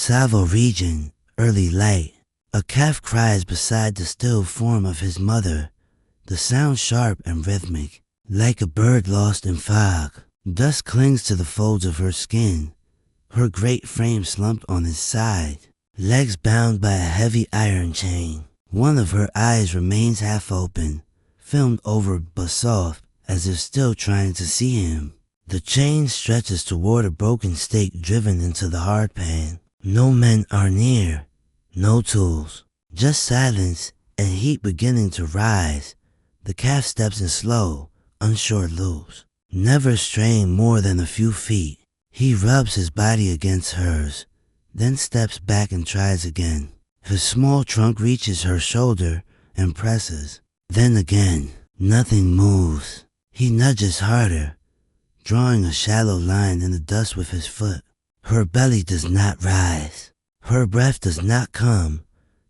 Salvo region, early light. A calf cries beside the still form of his mother, the sound sharp and rhythmic, like a bird lost in fog. Dust clings to the folds of her skin, her great frame slumped on its side, legs bound by a heavy iron chain. One of her eyes remains half open, filmed over but soft, as if still trying to see him. The chain stretches toward a broken stake driven into the hard pan. No men are near, no tools, just silence and heat beginning to rise. The calf steps in slow, unsure loops, never straying more than a few feet. He rubs his body against hers, then steps back and tries again. His small trunk reaches her shoulder and presses. Then again, nothing moves. He nudges harder, drawing a shallow line in the dust with his foot. Her belly does not rise. Her breath does not come.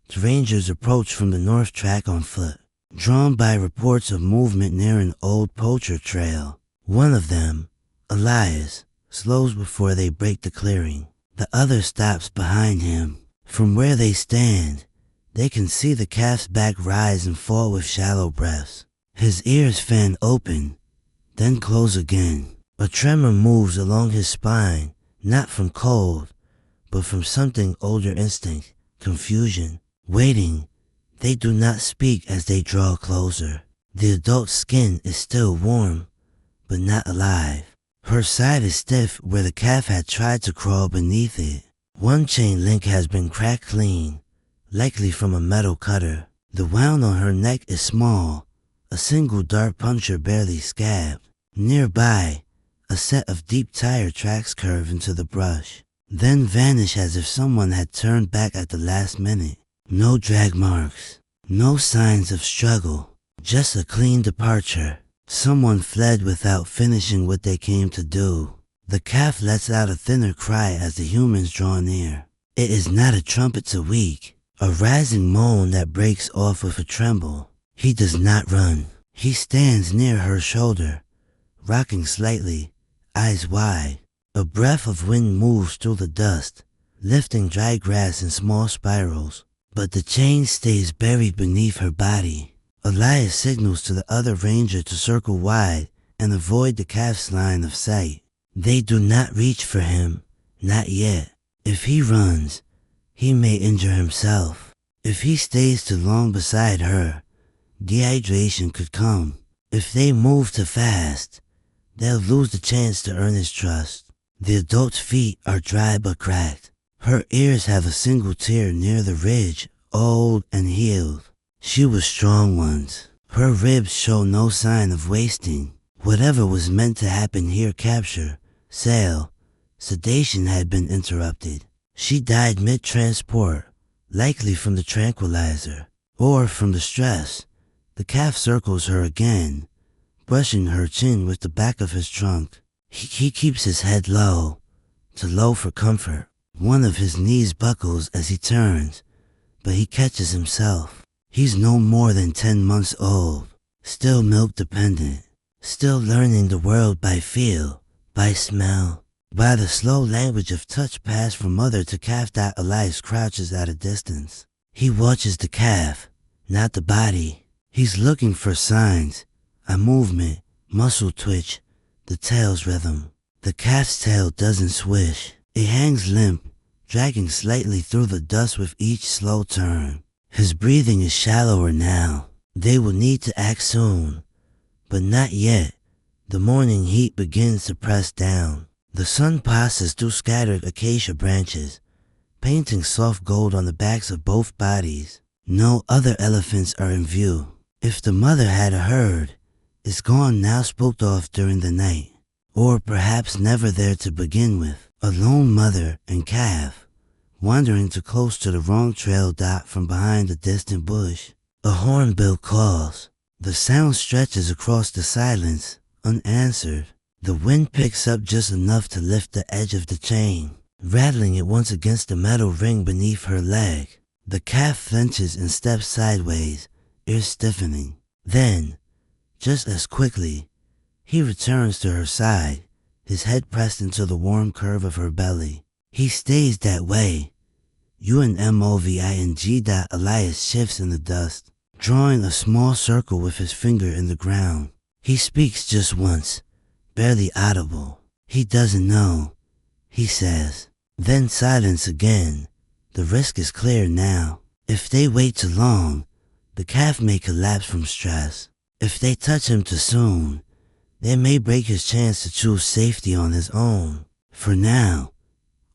The rangers approach from the north track on foot, drawn by reports of movement near an old poacher trail. One of them, Elias, slows before they break the clearing. The other stops behind him. From where they stand, they can see the calf's back rise and fall with shallow breaths. His ears fan open, then close again. A tremor moves along his spine, not from cold, but from something older instinct, confusion, waiting. They do not speak as they draw closer. The adult's skin is still warm, but not alive. Her side is stiff where the calf had tried to crawl beneath it. One chain link has been cracked clean, likely from a metal cutter. The wound on her neck is small, a single dart puncture barely scabbed. Nearby, a set of deep tire tracks curve into the brush, then vanish as if someone had turned back at the last minute. No drag marks, no signs of struggle, just a clean departure. Someone fled without finishing what they came to do. The calf lets out a thinner cry as the humans draw near. It is not a trumpet to weak, a rising moan that breaks off with a tremble. He does not run. He stands near her shoulder, rocking slightly, eyes wide. A breath of wind moves through the dust, lifting dry grass in small spirals. But the chain stays buried beneath her body. Elias signals to the other ranger to circle wide and avoid the calf's line of sight. They do not reach for him, not yet. If he runs, he may injure himself. If he stays too long beside her, dehydration could come. If they move too fast, they'll lose the chance to earn his trust. The adult's feet are dry but cracked. Her ears have a single tear near the ridge, old and healed. She was strong once. Her ribs show no sign of wasting. Whatever was meant to happen here, capture, sale, sedation had been interrupted. She died mid-transport, likely from the tranquilizer, or from the stress. The calf circles her again, brushing her chin with the back of his trunk. He keeps his head low, too low for comfort. One of his knees buckles as he turns, but he catches himself. He's no more than 10 months old, still milk dependent, still learning the world by feel, by smell, by the slow language of touch passed from mother to calf. Elias crouches at a distance. He watches the calf, not the body. He's looking for signs, a movement, muscle twitch, the tail's rhythm. The calf's tail doesn't swish. It hangs limp, dragging slightly through the dust with each slow turn. His breathing is shallower now. They will need to act soon, but not yet. The morning heat begins to press down. The sun passes through scattered acacia branches, painting soft gold on the backs of both bodies. No other elephants are in view. If the mother had a herd, it's gone now, spooked off during the night, or perhaps never there to begin with. A lone mother and calf, wandering too close to the wrong trail dot from behind a distant bush. A hornbill calls. The sound stretches across the silence, unanswered. The wind picks up just enough to lift the edge of the chain, rattling it once against the metal ring beneath her leg. The calf flinches and steps sideways, ears stiffening. Then, just as quickly, he returns to her side, his head pressed into the warm curve of her belly. He stays that way, UNMOVING. Elias shifts in the dust, drawing a small circle with his finger in the ground. He speaks just once, barely audible. He doesn't know, he says. Then silence again. The risk is clear now. If they wait too long, the calf may collapse from stress. If they touch him too soon, they may break his chance to choose safety on his own. For now,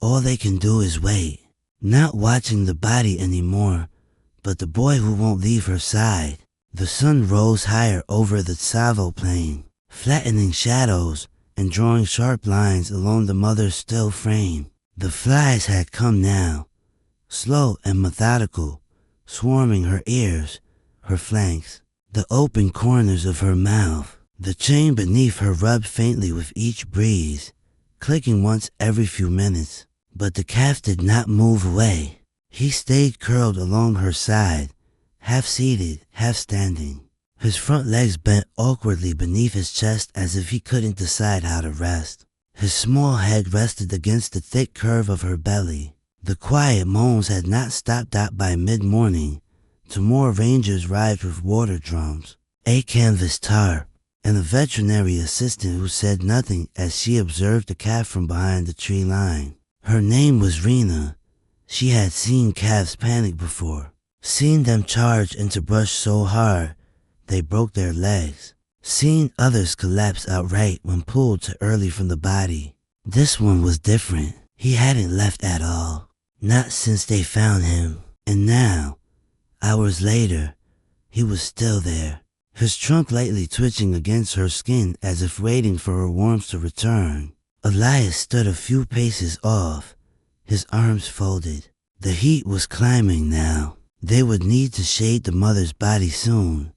all they can do is wait, not watching the body anymore, but the boy who won't leave her side. The sun rose higher over the Tsavo plain, flattening shadows and drawing sharp lines along the mother's still frame. The flies had come now, slow and methodical, swarming her ears, her flanks, the open corners of her mouth. The chain beneath her rubbed faintly with each breeze, clicking once every few minutes. But the calf did not move away. He stayed curled along her side, half seated, half standing. His front legs bent awkwardly beneath his chest as if he couldn't decide how to rest. His small head rested against the thick curve of her belly. The quiet moans had not stopped out by mid-morning, till more rangers arrived with water drums, a canvas tarp, and a veterinary assistant who said nothing as she observed the calf from behind the tree line. Her name was Rena. She had seen calves panic before, seen them charge into brush so hard they broke their legs, seen others collapse outright when pulled too early from the body. This one was different. He hadn't left at all, not since they found him. And now, hours later, he was still there, his trunk lightly twitching against her skin as if waiting for her warmth to return. Elias stood a few paces off, his arms folded. The heat was climbing now. They would need to shade the mother's body soon,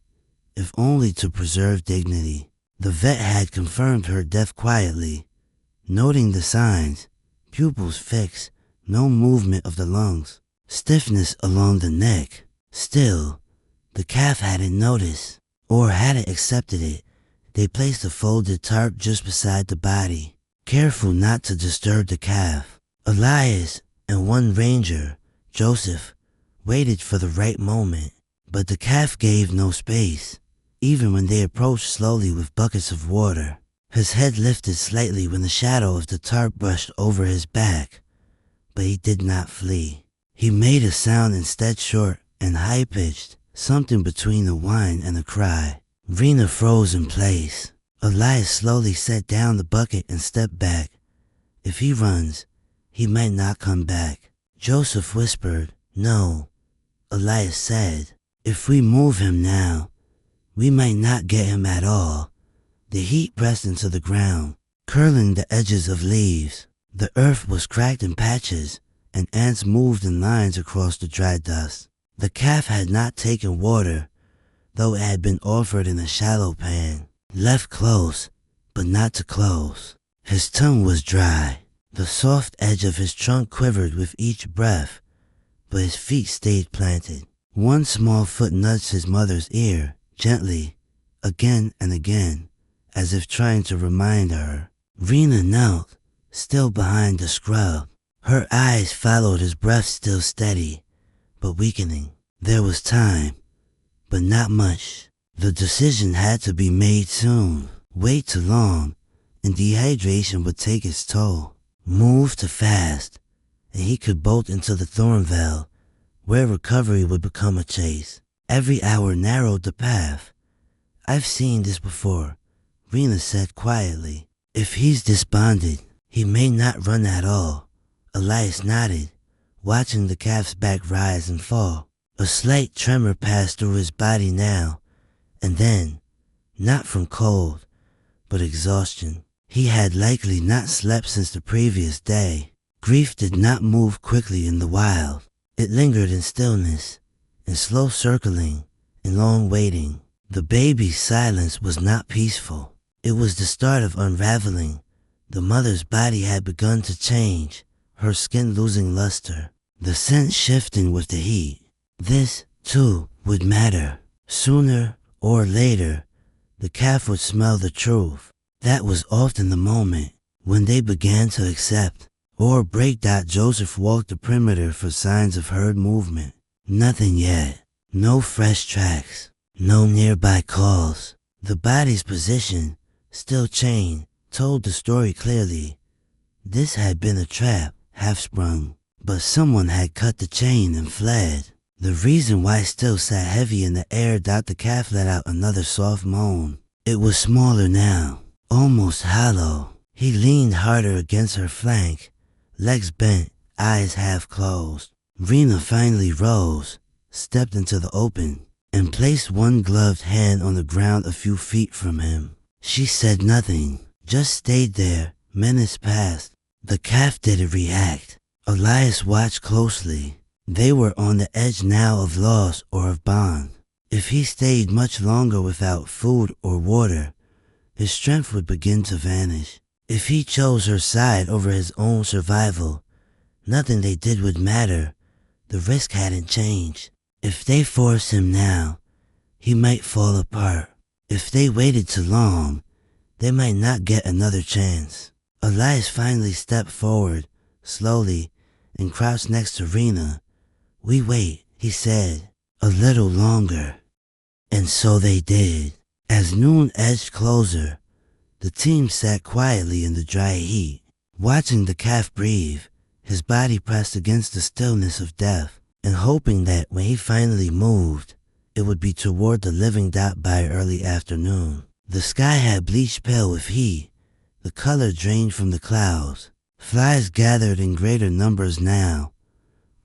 if only to preserve dignity. The vet had confirmed her death quietly, noting the signs: pupils fixed, no movement of the lungs, stiffness along the neck. Still, the calf hadn't noticed, or hadn't accepted it. They placed a folded tarp just beside the body, careful not to disturb the calf. Elias and one ranger, Joseph, waited for the right moment, but the calf gave no space, even when they approached slowly with buckets of water. His head lifted slightly when the shadow of the tarp brushed over his back, but he did not flee. He made a sound instead, short and high-pitched, something between a whine and a cry. Rena froze in place. Elias slowly set down the bucket and stepped back. If he runs, he might not come back. Joseph whispered, "No." Elias said, "If we move him now, we might not get him at all." The heat pressed into the ground, curling the edges of leaves. The earth was cracked in patches, and ants moved in lines across the dry dust. The calf had not taken water, though it had been offered in a shallow pan, left close, but not too close. His tongue was dry. The soft edge of his trunk quivered with each breath, but his feet stayed planted. One small foot nudged his mother's ear, gently, again and again, as if trying to remind her. Rena knelt, still behind the scrub. Her eyes followed his breath, still steady, but weakening. There was time, but not much. The decision had to be made soon. Wait too long, and dehydration would take its toll. Move too fast, and he could bolt into the Thornvale, where recovery would become a chase. Every hour narrowed the path. "I've seen this before," Rena said quietly. "If he's despondent, he may not run at all." Elias nodded, watching the calf's back rise and fall. A slight tremor passed through his body now, and then, not from cold, but exhaustion. He had likely not slept since the previous day. Grief did not move quickly in the wild. It lingered in stillness, in slow circling, in long waiting. The baby's silence was not peaceful. It was the start of unraveling. The mother's body had begun to change, her skin losing luster, the scent shifting with the heat. This, too, would matter. Sooner or later, the calf would smell the truth. That was often the moment when they began to accept. Or break. Joseph walked the perimeter for signs of herd movement. Nothing yet. No fresh tracks. No nearby calls. The body's position, still chained, told the story clearly. This had been a trap, half sprung, but someone had cut the chain and fled. The reason why still sat heavy in the air. The calf let out another soft moan. It was smaller now, almost hollow. He leaned harder against her flank, legs bent, eyes half closed. Rena finally rose, stepped into the open, and placed one gloved hand on the ground a few feet from him. She said nothing, just stayed there. Minutes passed. The calf didn't react. Elias watched closely. They were on the edge now of loss or of bond. If he stayed much longer without food or water, his strength would begin to vanish. If he chose her side over his own survival, nothing they did would matter. The risk hadn't changed. If they forced him now, he might fall apart. If they waited too long, they might not get another chance. Elias finally stepped forward, slowly, and crouched next to Rena. "We wait," he said, "a little longer." And so they did. As noon edged closer, the team sat quietly in the dry heat, watching the calf breathe, his body pressed against the stillness of death, and hoping that when he finally moved, it would be toward the living by early afternoon. The sky had bleached pale with heat, the color drained from the clouds. Flies gathered in greater numbers now,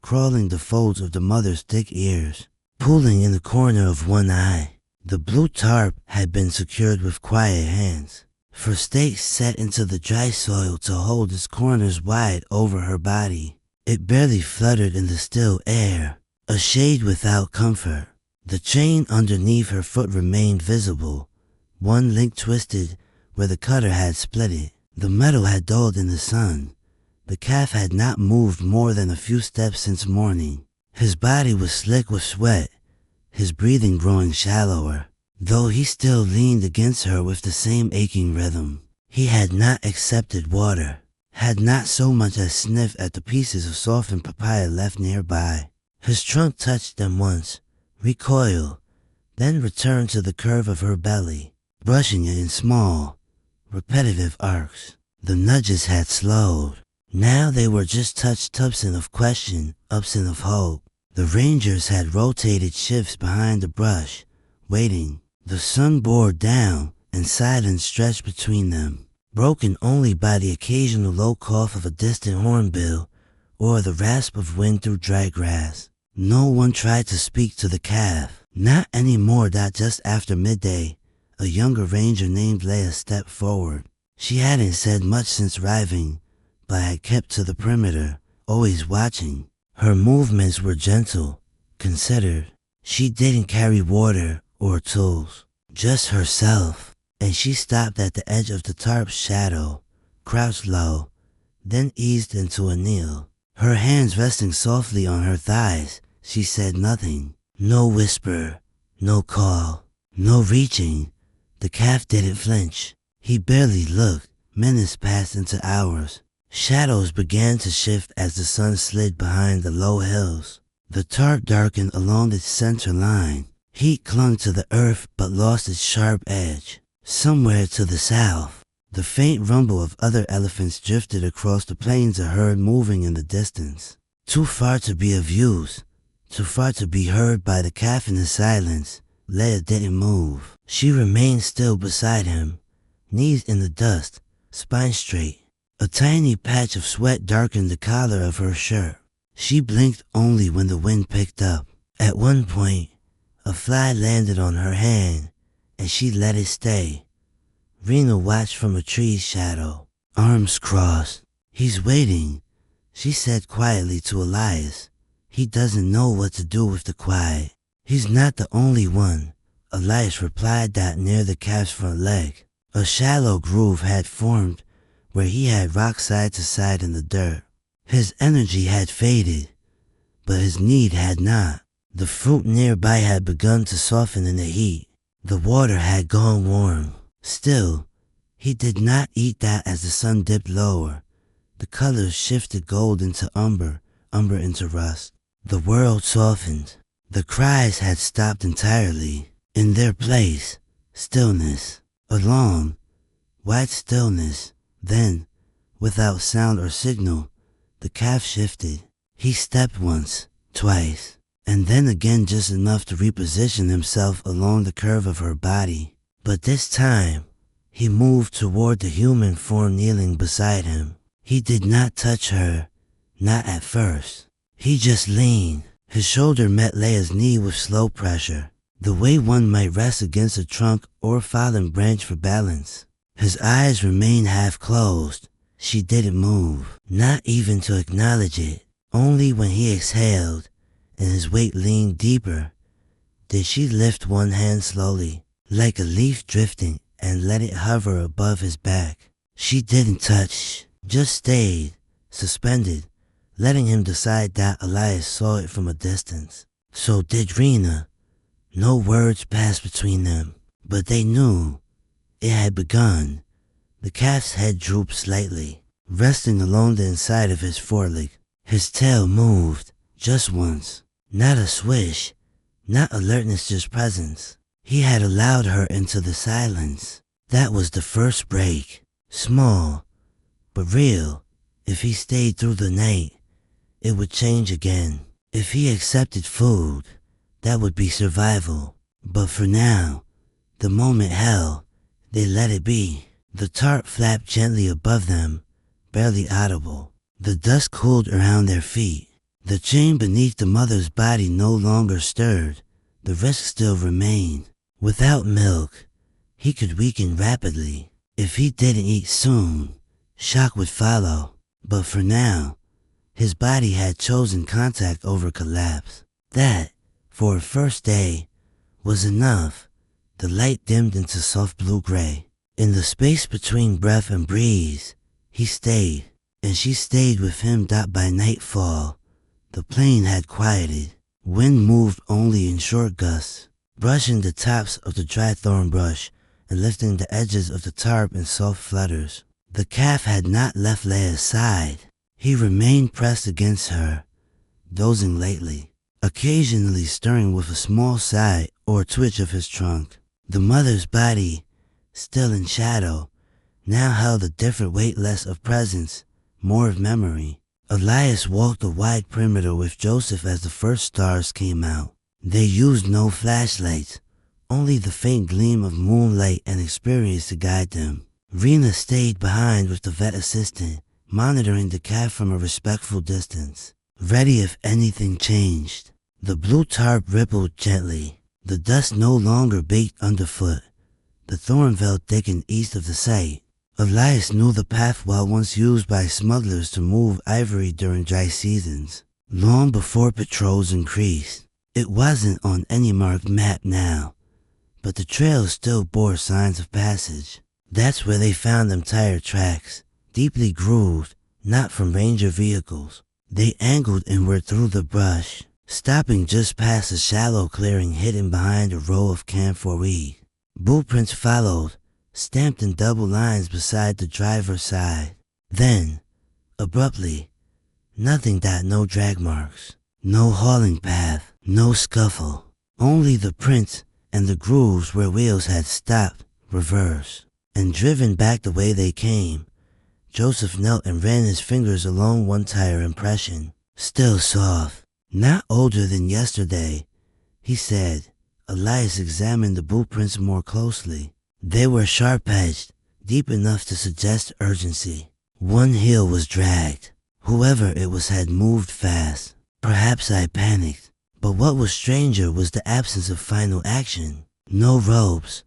crawling the folds of the mother's thick ears, pulling in the corner of one eye. The blue tarp had been secured with quiet hands, for stakes set into the dry soil to hold its corners wide over her body. It barely fluttered in the still air, a shade without comfort. The chain underneath her foot remained visible, one link twisted where the cutter had split it. The metal had dulled in the sun. The calf had not moved more than a few steps since morning. His body was slick with sweat, his breathing growing shallower, though he still leaned against her with the same aching rhythm. He had not accepted water, had not so much as sniffed at the pieces of softened papaya left nearby. His trunk touched them once, recoiled, then returned to the curve of her belly, brushing it in small, repetitive arcs. The nudges had slowed. Now they were just touched upson of question, upson of hope. The rangers had rotated shifts behind the brush, waiting. The sun bore down, and silence stretched between them, broken only by the occasional low cough of a distant hornbill or the rasp of wind through dry grass. No one tried to speak to the calf. Not anymore. Just after midday, a younger ranger named Leia stepped forward. She hadn't said much since arriving, but had kept to the perimeter, always watching. Her movements were gentle, considered. She didn't carry water or tools, just herself. And she stopped at the edge of the tarp's shadow, crouched low, then eased into a kneel. Her hands resting softly on her thighs, she said nothing. No whisper, no call, no reaching. The calf didn't flinch. He barely looked. Minutes passed into hours. Shadows began to shift as the sun slid behind the low hills. The tarp darkened along its center line. Heat clung to the earth but lost its sharp edge. Somewhere to the south, the faint rumble of other elephants drifted across the plains, a herd moving in the distance. Too far to be of use, too far to be heard by the calf in the silence. Leia didn't move. She remained still beside him, knees in the dust, spine straight. A tiny patch of sweat darkened the collar of her shirt. She blinked only when the wind picked up. At one point, a fly landed on her hand, and she let it stay. Rena watched from a tree's shadow, arms crossed. "He's waiting," she said quietly to Elias. "He doesn't know what to do with the quiet." "He's not the only one," Elias replied. Near the calf's front leg, a shallow groove had formed where he had rocked side to side in the dirt. His energy had faded, but his need had not. The fruit nearby had begun to soften in the heat. The water had gone warm. Still, he did not eat that as the sun dipped lower. The colors shifted, gold into umber, umber into rust. The world softened. The cries had stopped entirely. In their place, stillness. A long, wide stillness. Then, without sound or signal, the calf shifted. He stepped once, twice, and then again just enough to reposition himself along the curve of her body. But this time, he moved toward the human form kneeling beside him. He did not touch her, not at first. He just leaned. His shoulder met Leia's knee with slow pressure, the way one might rest against a trunk or fallen branch for balance. His eyes remained half closed. She didn't move, not even to acknowledge it. Only when he exhaled and his weight leaned deeper did she lift one hand slowly, like a leaf drifting, and let it hover above his back. She didn't touch, just stayed, suspended, letting him decide that Elias saw it from a distance. So did Rena. No words passed between them, but they knew it had begun. The calf's head drooped slightly, resting along the inside of his foreleg. His tail moved, just once. Not a swish, not alertness, just presence. He had allowed her into the silence. That was the first break. Small, but real. If he stayed through the night, it would change again. If he accepted food, that would be survival. But for now, the moment held, they let it be. The tarp flapped gently above them, barely audible. The dust cooled around their feet. The chain beneath the mother's body no longer stirred. The risk still remained. Without milk, he could weaken rapidly. If he didn't eat soon, shock would follow. But for now, his body had chosen contact over collapse. That, for a first day, was enough. The light dimmed into soft blue-gray. In the space between breath and breeze, he stayed, and she stayed with him. By nightfall, the plain had quieted. Wind moved only in short gusts, brushing the tops of the dry thorn brush and lifting the edges of the tarp in soft flutters. The calf had not left Leia's side. He remained pressed against her, dozing lightly, occasionally stirring with a small sigh or a twitch of his trunk. The mother's body, still in shadow, now held a different weight, less of presence, more of memory. Elias walked a wide perimeter with Joseph as the first stars came out. They used no flashlights, only the faint gleam of moonlight and experience to guide them. Rena stayed behind with the vet assistant, monitoring the calf from a respectful distance, ready if anything changed. The blue tarp rippled gently. The dust no longer baked underfoot. The thorn veil thickened east of the site. Elias knew the path well, once used by smugglers to move ivory during dry seasons, long before patrols increased. It wasn't on any marked map now, but the trail still bore signs of passage. That's where they found them tire tracks, deeply grooved, not from ranger vehicles. They angled inward through the brush, stopping just past a shallow clearing hidden behind a row of camphor weed. Blueprints followed, stamped in double lines beside the driver's side. Then, abruptly, nothing. No drag marks, no hauling path, no scuffle. Only the prints and the grooves where wheels had stopped, reversed, and driven back the way they came. Joseph knelt and ran his fingers along one tire impression. Still soft, not older than yesterday, he said. Elias examined the blueprints more closely. They were sharp-edged, deep enough to suggest urgency. One heel was dragged. Whoever it was had moved fast. Perhaps I panicked, but what was stranger was the absence of final action. No ropes,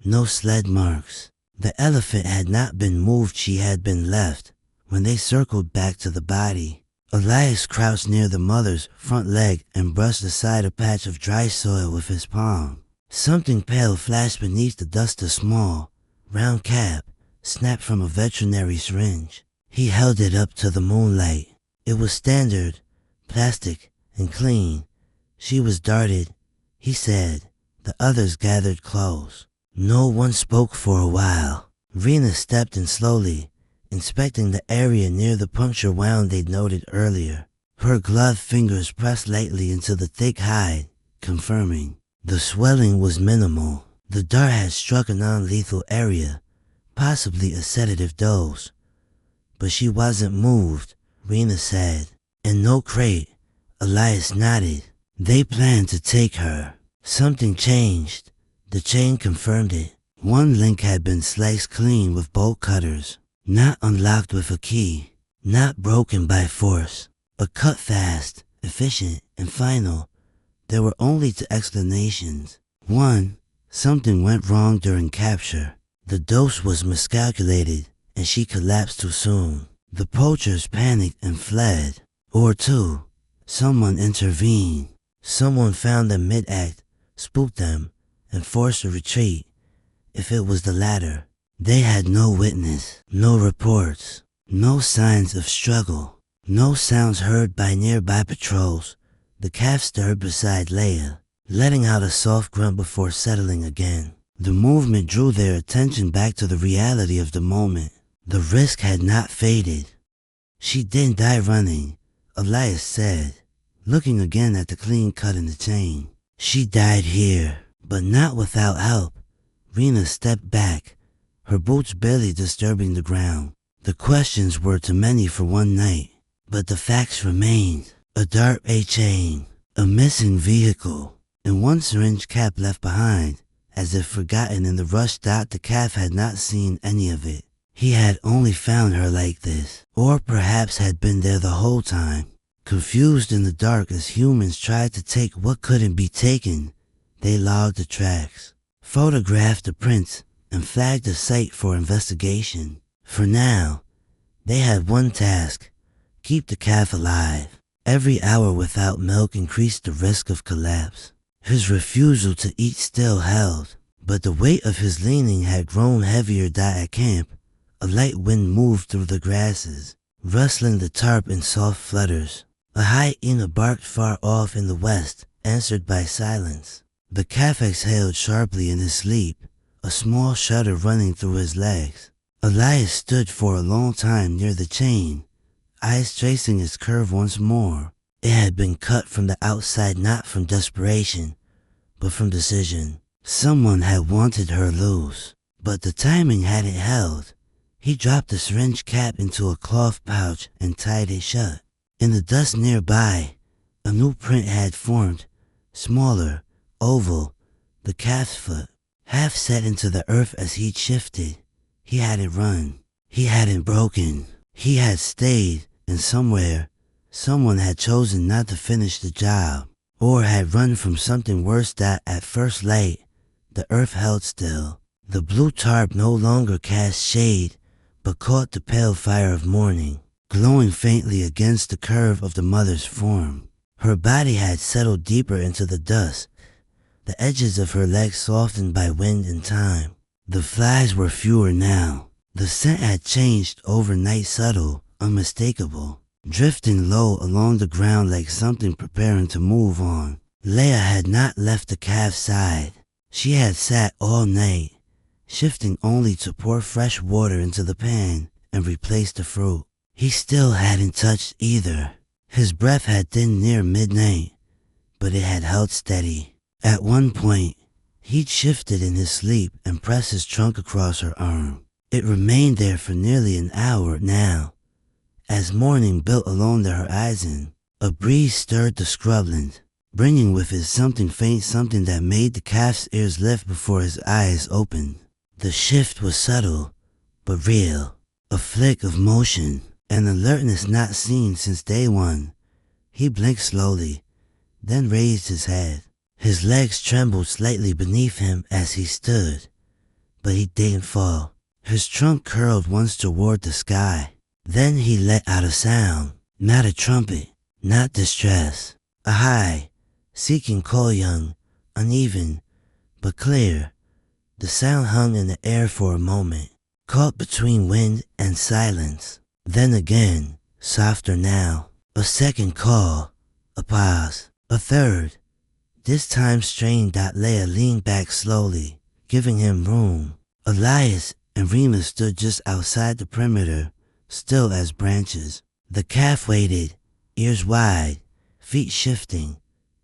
no sled marks. The elephant had not been moved, she had been left. When they circled back to the body, Elias crouched near the mother's front leg and brushed aside a patch of dry soil with his palm. Something pale flashed beneath the dust, a small, round cap, snapped from a veterinary syringe. He held it up to the moonlight. It was standard, plastic, and clean. She was darted, he said. The others gathered close. No one spoke for a while. Rena stepped in slowly, inspecting the area near the puncture wound they'd noted earlier. Her gloved fingers pressed lightly into the thick hide, confirming. The swelling was minimal. The dart had struck a non-lethal area, possibly a sedative dose. But she wasn't moved, Rena said. And no crate. Elias nodded. They planned to take her. Something changed. The chain confirmed it. One link had been sliced clean with bolt cutters, not unlocked with a key, not broken by force, but cut fast, efficient, and final. There were only two explanations. One, something went wrong during capture. The dose was miscalculated, and she collapsed too soon. The poachers panicked and fled. Or two, someone intervened. Someone found them mid-act, spooked them, and forced a retreat. If it was the latter, they had no witness, no reports, no signs of struggle, no sounds heard by nearby patrols. The calf stirred beside Leia, letting out a soft grunt before settling again. The movement drew their attention back to the reality of the moment. The risk had not faded. She didn't die running, Elias said, looking again at the clean cut in the chain. She died here, but not without help. Rena stepped back, her boots barely disturbing the ground. The questions were too many for one night, but the facts remained. A dart, a chain, a missing vehicle, and one syringe cap left behind, as if forgotten in the rush. The calf had not seen any of it. He had only found her like this, or perhaps had been there the whole time. Confused in the dark as humans tried to take what couldn't be taken, they logged the tracks, photographed the prints, and flagged the site for investigation. For now, they had one task: keep the calf alive. Every hour without milk increased the risk of collapse. His refusal to eat still held, but the weight of his leaning had grown heavier. At camp, a light wind moved through the grasses, rustling the tarp in soft flutters. A hyena barked far off in the west, answered by silence. The calf exhaled sharply in his sleep, a small shudder running through his legs. Elias stood for a long time near the chain, eyes tracing its curve once more. It had been cut from the outside, not from desperation, but from decision. Someone had wanted her loose, but the timing hadn't held. He dropped the syringe cap into a cloth pouch and tied it shut. In the dust nearby, a new print had formed, smaller, oval, the calf's foot, half set into the earth as he'd shifted. He hadn't run. He hadn't broken. He had stayed, and somewhere, someone had chosen not to finish the job, or had run from something worse. At first light, the earth held still. The blue tarp no longer cast shade, but caught the pale fire of morning, glowing faintly against the curve of the mother's form. Her body had settled deeper into the dust, the edges of her legs softened by wind and time. The flies were fewer now. The scent had changed overnight, subtle, unmistakable, drifting low along the ground like something preparing to move on. Leia had not left the calf's side. She had sat all night, shifting only to pour fresh water into the pan and replace the fruit. He still hadn't touched either. His breath had thinned near midnight, but it had held steady. At one point, he'd shifted in his sleep and pressed his trunk across her arm. It remained there for nearly an hour now. As morning built along the horizon, a breeze stirred the scrubland, bringing with it something faint, something that made the calf's ears lift before his eyes opened. The shift was subtle, but real. A flick of motion, an alertness not seen since day one. He blinked slowly, then raised his head. His legs trembled slightly beneath him as he stood, but he didn't fall. His trunk curled once toward the sky. Then he let out a sound, not a trumpet, not distress. A high, seeking call, young, uneven, but clear. The sound hung in the air for a moment, caught between wind and silence. Then again, softer now. A second call, a pause, a third. This time strained. Leia leaned back slowly, giving him room. Elias and Rena stood just outside the perimeter, still as branches. The calf waited, ears wide, feet shifting,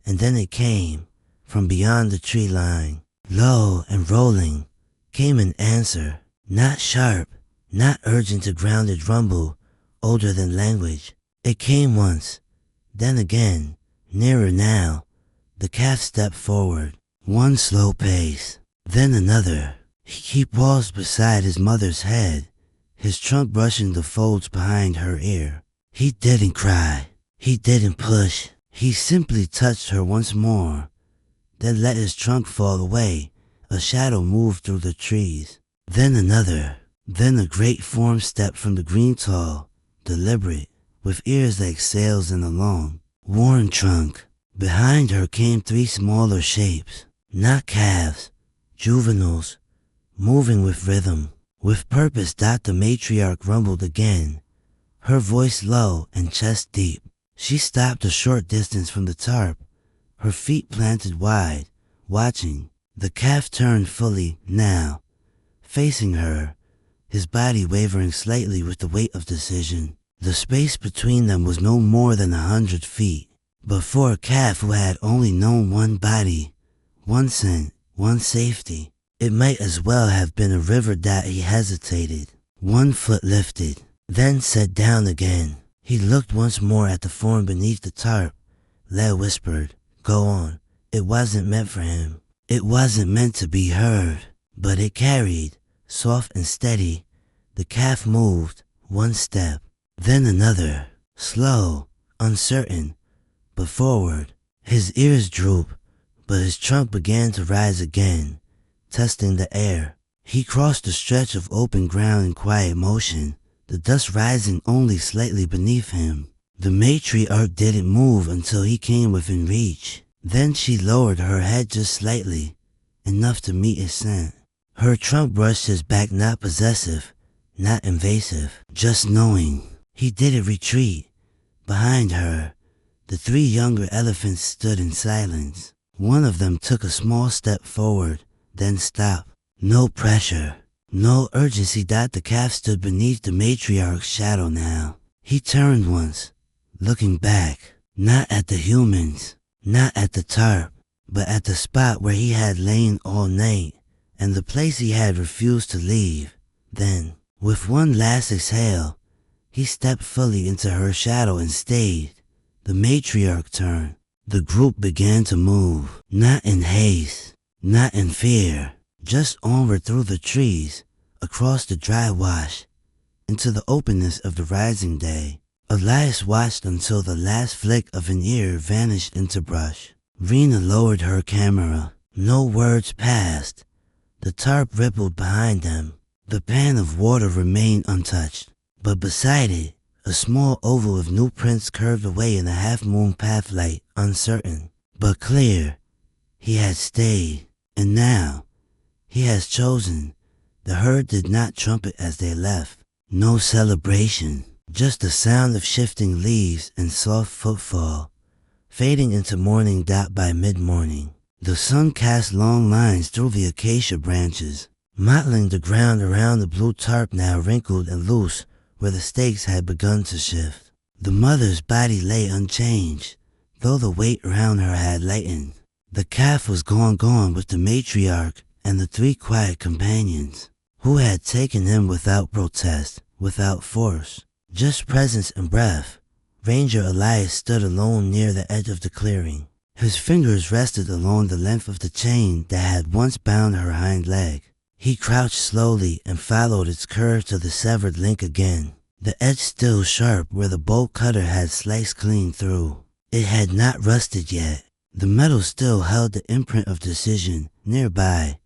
and then it came, from beyond the tree line. Low and rolling, came an answer, not sharp, not urgent, a grounded rumble, older than language. It came once, then again, nearer now. The calf stepped forward, one slow pace, then another. He paused beside his mother's head, his trunk brushing the folds behind her ear. He didn't cry, he didn't push, he simply touched her once more, then let his trunk fall away. A shadow moved through the trees, then another, then a great form stepped from the green, tall, deliberate, with ears like sails in a long, worn trunk. Behind her came three smaller shapes, not calves, juveniles, moving with rhythm, with purpose. The matriarch rumbled again, her voice low and chest deep. She stopped a short distance from the tarp, her feet planted wide, watching. The calf turned fully now, facing her, his body wavering slightly with the weight of decision. The space between them was no more than 100 feet, but for a calf who had only known one body, one scent, one safety, it might as well have been a river. That he hesitated, one foot lifted, then set down again. He looked once more at the form beneath the tarp. Leah whispered, "Go on." It wasn't meant for him. It wasn't meant to be heard, but it carried, soft and steady. The calf moved, one step, then another, slow, uncertain, but forward. His ears drooped, but his trunk began to rise again, testing the air. He crossed a stretch of open ground in quiet motion, the dust rising only slightly beneath him. The matriarch didn't move until he came within reach. Then she lowered her head just slightly, enough to meet his scent. Her trunk brushed his back, not possessive, not invasive, just knowing. He didn't retreat. Behind her, the three younger elephants stood in silence. One of them took a small step forward, then stopped. No pressure, no urgency. The calf stood beneath the matriarch's shadow now. He turned once, looking back, not at the humans, not at the tarp, but at the spot where he had lain all night, and the place he had refused to leave. Then, with one last exhale, he stepped fully into her shadow and stayed. The matriarch turned. The group began to move, not in haste, not in fear, just onward through the trees, across the dry wash, into the openness of the rising day. Elias watched until the last flick of an ear vanished into brush. Rena lowered her camera. No words passed. The tarp rippled behind them. The pan of water remained untouched, but beside it, a small oval of new prints curved away in the half-moon pathlight, uncertain, but clear. He had stayed, and now, he has chosen. The herd did not trumpet as they left. No celebration. Just the sound of shifting leaves and soft footfall, fading into morning. By mid-morning, the sun cast long lines through the acacia branches, mottling the ground around the blue tarp, now wrinkled and loose where the stakes had begun to shift. The mother's body lay unchanged, though the weight around her had lightened. The calf was gone with the matriarch and the three quiet companions, who had taken him without protest, without force. Just presence and breath. Ranger Elias stood alone near the edge of the clearing. His fingers rested along the length of the chain that had once bound her hind leg. He crouched slowly and followed its curve to the severed link again, the edge still sharp where the bolt cutter had sliced clean through. It had not rusted yet. The metal still held the imprint of decision. Nearby,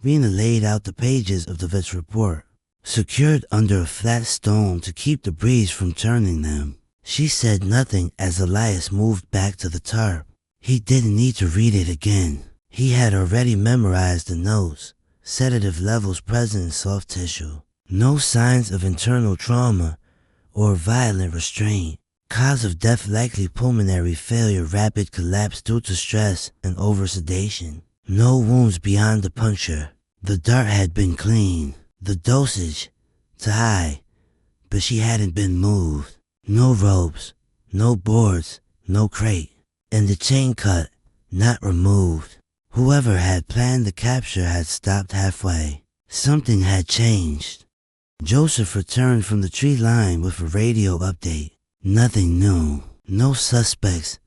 Rena laid out the pages of the vet's report, secured under a flat stone to keep the breeze from turning them. She said nothing as Elias moved back to the tarp. He didn't need to read it again. He had already memorized the notes, sedative levels present in soft tissue. No signs of internal trauma or violent restraint. Cause of death likely pulmonary failure, rapid collapse due to stress and oversedation. No wounds beyond the puncture. The dart had been clean. The dosage, too high, but she hadn't been moved. No ropes, no boards, no crate, and the chain cut, not removed. Whoever had planned the capture had stopped halfway. Something had changed. Joseph returned from the tree line with a radio update. Nothing new. No suspects.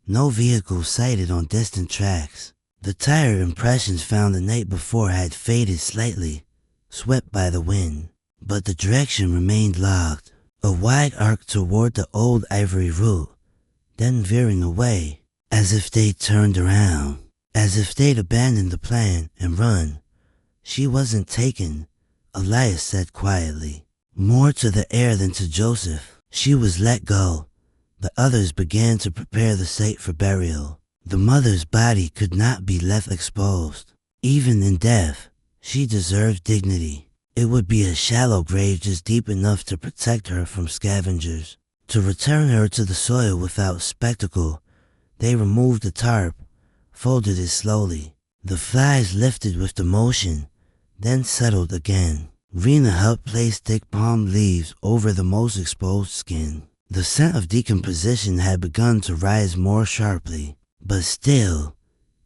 No vehicles sighted on distant tracks. The tire impressions found the night before had faded slightly, swept by the wind. But the direction remained locked. A wide arc toward the old ivory route, then veering away, as if they'd turned around, as if they'd abandoned the plan and run. She wasn't taken, Elias said quietly. More to the air than to Joseph. She was let go. The others began to prepare the site for burial. The mother's body could not be left exposed. Even in death, she deserved dignity. It would be a shallow grave just deep enough to protect her from scavengers. To return her to the soil without spectacle, they removed the tarp, folded it slowly. The flies lifted with the motion, then settled again. Rena helped place thick palm leaves over the most exposed skin. The scent of decomposition had begun to rise more sharply, but still,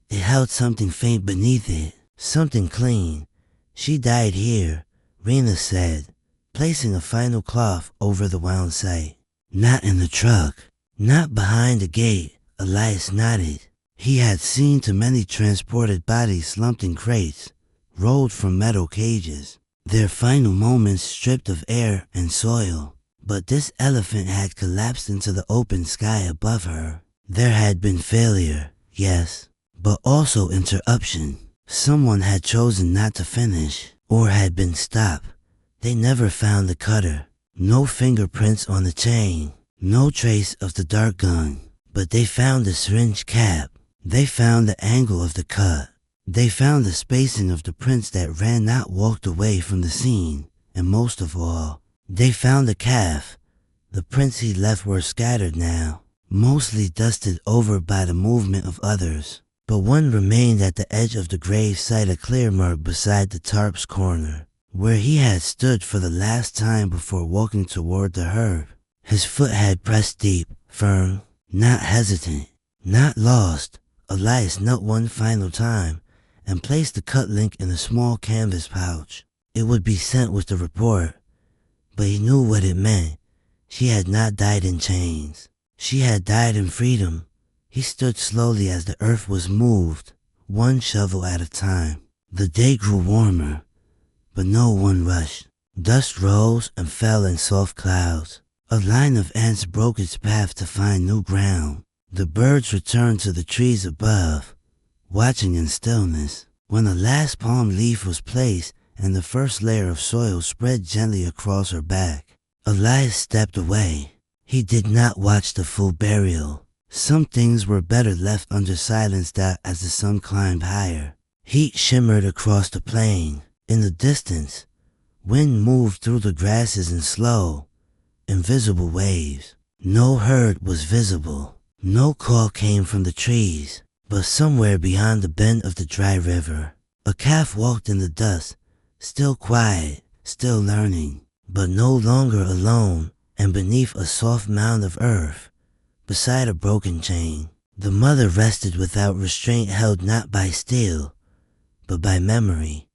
it held something faint beneath it, something clean. She died here, Rena said, placing a final cloth over the wound site. Not in the truck, not behind the gate, Elias nodded. He had seen too many transported bodies slumped in crates, rolled from metal cages, their final moments stripped of air and soil. But this elephant had collapsed into the open sky above her. There had been failure, yes, but also interruption. Someone had chosen not to finish, or had been stopped. They never found the cutter. No fingerprints on the chain, no trace of the dart gun. But they found the syringe cap. They found the angle of the cut. They found the spacing of the prints that ran not walked away from the scene. And most of all, they found the calf. The prints he left were scattered now, mostly dusted over by the movement of others. But one remained at the edge of the grave site, a clear mark beside the tarp's corner, where he had stood for the last time before walking toward the herb. His foot had pressed deep, firm, not hesitant, not lost. Elias knelt one final time and placed the cut link in a small canvas pouch. It would be sent with the report, but he knew what it meant. She had not died in chains. She had died in freedom. He stood slowly as the earth was moved, one shovel at a time. The day grew warmer, but no one rushed. Dust rose and fell in soft clouds. A line of ants broke its path to find new ground. The birds returned to the trees above, watching in stillness. When the last palm leaf was placed and the first layer of soil spread gently across her back, Elias stepped away. He did not watch the full burial. Some things were better left under silence that as the sun climbed higher. Heat shimmered across the plain. In the distance, wind moved through the grasses in slow, invisible waves. No herd was visible. No call came from the trees, but somewhere beyond the bend of the dry river, a calf walked in the dust, still quiet, still learning, but no longer alone, and beneath a soft mound of earth, beside a broken chain, the mother rested without restraint, held not by steel, but by memory.